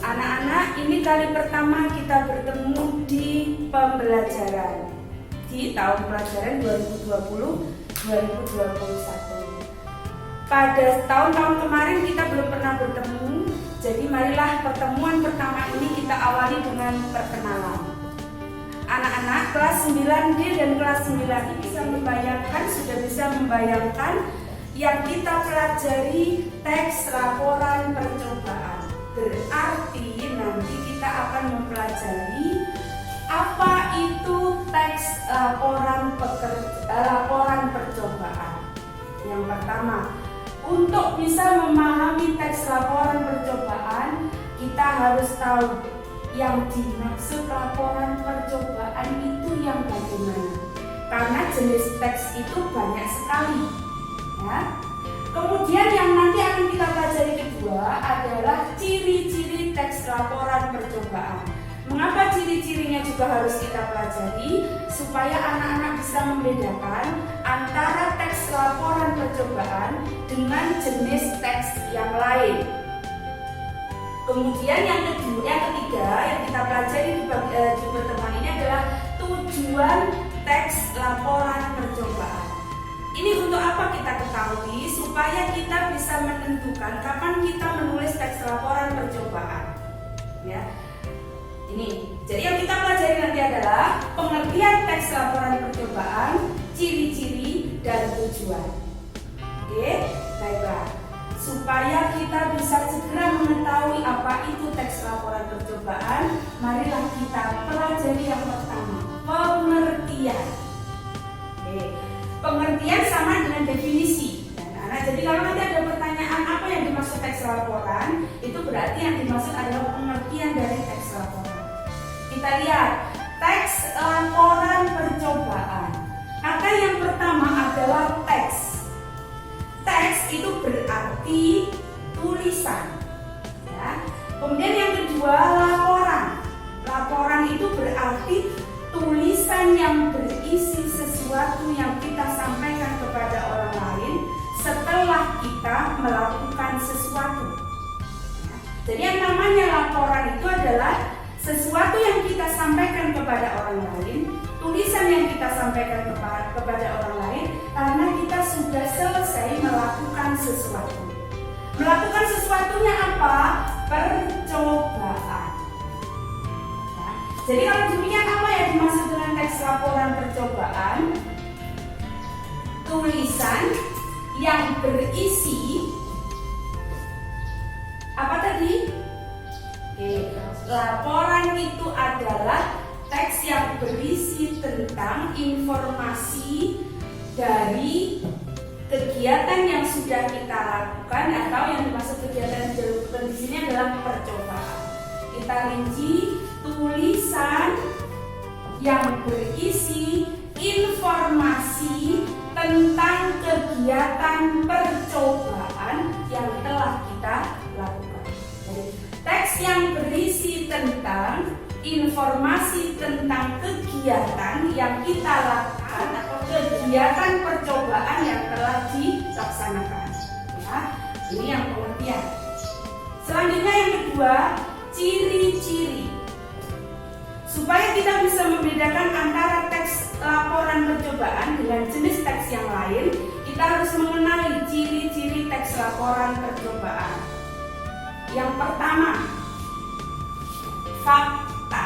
Anak-anak, ini kali pertama kita bertemu di pembelajaran di tahun pelajaran 2020-2021. Pada tahun-tahun kemarin kita belum pernah bertemu, jadi marilah pertemuan pertama ini kita awali dengan perkenalan. Anak-anak kelas 9D dan kelas 9 ini sudah bisa membayangkan yang kita pelajari teks laporan percobaan. Berarti nanti kita akan mempelajari apa itu teks laporan percobaan. Yang pertama, untuk bisa memahami teks laporan percobaan, kita harus tahu yang dimaksud laporan percobaan itu yang bagaimana. Karena jenis teks itu banyak sekali. Ya. Kemudian yang nanti akan kita pelajari kedua adalah ciri-ciri teks laporan percobaan. Mengapa ciri-cirinya juga harus kita pelajari? Supaya anak-anak bisa membedakan antara teks laporan percobaan dengan jenis teks yang lain. Kemudian yang ketiga yang kita pelajari di pertemuan ini adalah tujuan teks laporan percobaan. Ini untuk apa kita ketahui? Supaya kita bisa menentukan kapan kita menulis teks laporan percobaan. Ya. Ini. Jadi yang kita pelajari nanti adalah pengertian teks laporan percobaan, ciri-ciri dan tujuan. Oke, baiklah. Supaya kita bisa segera mengetahui apa itu teks laporan percobaan, marilah kita pelajari yang pertama, pengertian. Oke. Pengertian sama dengan definisi. Nah, jadi kalau nanti ada pertanyaan apa yang dimaksud teks laporan, itu berarti yang dimaksud adalah pengertian dari teks laporan. Kita lihat teks laporan percobaan. Kata yang pertama adalah teks. Teks itu berarti tulisan. Ya. Kemudian yang kedua laporan. Laporan itu berarti tulisan yang berisi sesuatu yang kita sampaikan kepada orang lain setelah kita melakukan sesuatu. Ya. Jadi yang namanya laporan itu adalah sesuatu yang kita sampaikan kepada orang lain, tulisan yang kita sampaikan kepada orang lain karena kita sudah selesai melakukan sesuatu. Melakukan sesuatunya apa? Percobaan. Ya. Jadi kalau demikian apa yang dimaksud dengan teks laporan percobaan? Tulisan yang berisi apa tadi? Laporan itu adalah teks yang berisi tentang informasi dari kegiatan yang sudah kita lakukan atau yang dimaksud kegiatan yang dilakukan di sini adalah percobaan. Kita rinci tulisan yang berisi informasi tentang kegiatan percobaan yang telah kita lakukan. Jadi, teks yang berisi tentang informasi tentang kegiatan yang kita lakukan atau kegiatan percobaan yang telah dilaksanakan. Ya, ini yang pengertian. Selanjutnya yang kedua, ciri-ciri. Supaya kita bisa membedakan antara teks laporan percobaan dengan jenis teks yang lain, kita harus mengenali ciri-ciri teks laporan percobaan. Yang pertama, fakta.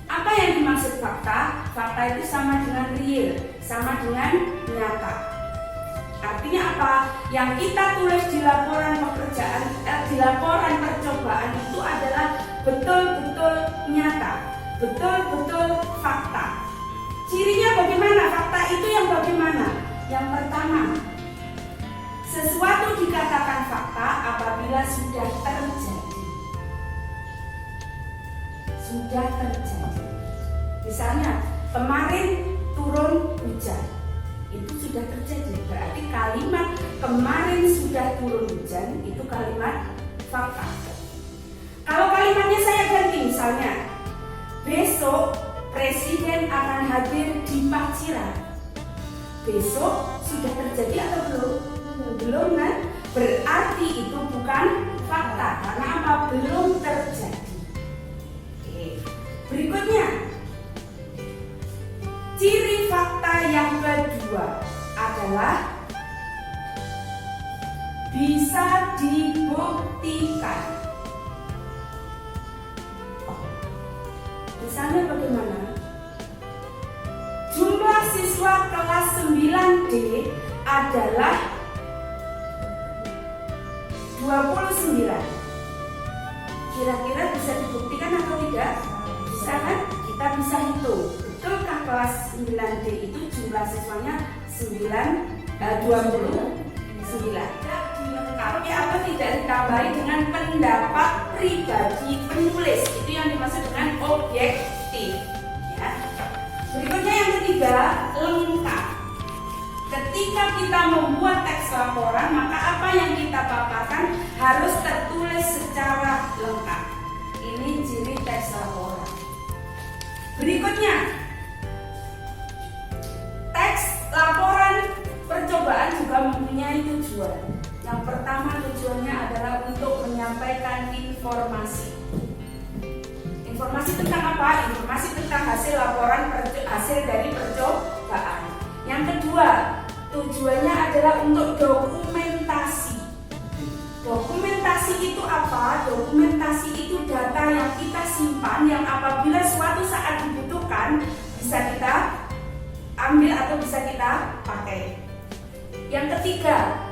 Apa yang dimaksud fakta? Fakta itu sama dengan real, sama dengan nyata. Artinya apa? Yang kita tulis di laporan pekerjaan, di laporan percobaan itu adalah betul-betul nyata, betul-betul fakta. Cirinya bagaimana? Fakta itu yang bagaimana? Yang pertama, sesuatu dikatakan fakta apabila sudah terjadi. Sudah terjadi. Misalnya, kemarin turun hujan. Itu sudah terjadi. Berarti kalimat kemarin sudah turun hujan itu kalimat fakta. Kalau kalimatnya saya ganti, misalnya besok presiden akan hadir di Paciran. Besok sudah terjadi atau belum? Belum kan? berarti itu bukan fakta. Karena apa? Belum terjadi. Oke. Berikutnya, ciri fakta yang kedua adalah bisa dibuktikan. Misalnya bagaimana? Jumlah siswa kelas 9D adalah 29. Kira-kira bisa dibuktikan atau tidak? Bisa kan? Kita bisa hitung. Betulkah kelas 9D itu jumlah siswanya 29? Dilengkapi atau tidak ditambahi dengan pendapat pribadi penulis. Itu yang dimaksud dengan objektif. Ya. Berikutnya yang ketiga, lengkap. Ketika kita membuat teks laporan, maka apa yang kita paparkan harus tertulis secara lengkap. Ini ciri teks laporan. Berikutnya, teks laporan percobaan juga mempunyai tujuan. Yang pertama, tujuannya adalah untuk menyampaikan informasi. Informasi tentang apa? Informasi tentang hasil laporan hasil dari percobaan. Yang kedua, tujuannya adalah untuk dokumentasi. Dokumentasi itu apa? Dokumentasi itu data yang kita simpan, yang apabila suatu saat dibutuhkan bisa kita ambil atau bisa kita pakai. Yang ketiga,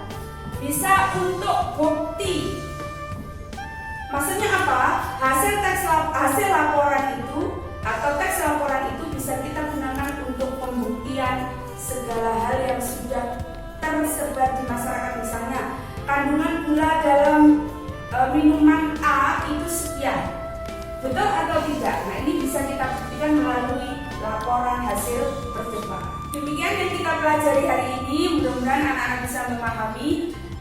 bisa untuk bukti. Maksudnya apa? Hasil laporan itu atau teks laporan itu bisa kita gunakan untuk pembuktian segala hal yang sudah tersebar di masyarakat. Misalnya, kandungan gula dalam minuman A itu sekian. Betul atau tidak? Nah, ini bisa kita buktikan melalui laporan hasil percobaan. Demikian yang kita pelajari hari ini. Mudah-mudahan anak-anak bisa memahami,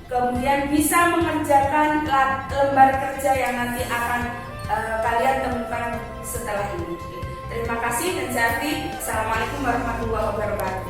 kemudian bisa mengerjakan lembar kerja yang nanti akan kalian temukan setelah ini. Terima kasih dan saya akhiri. Assalamualaikum warahmatullahi wabarakatuh.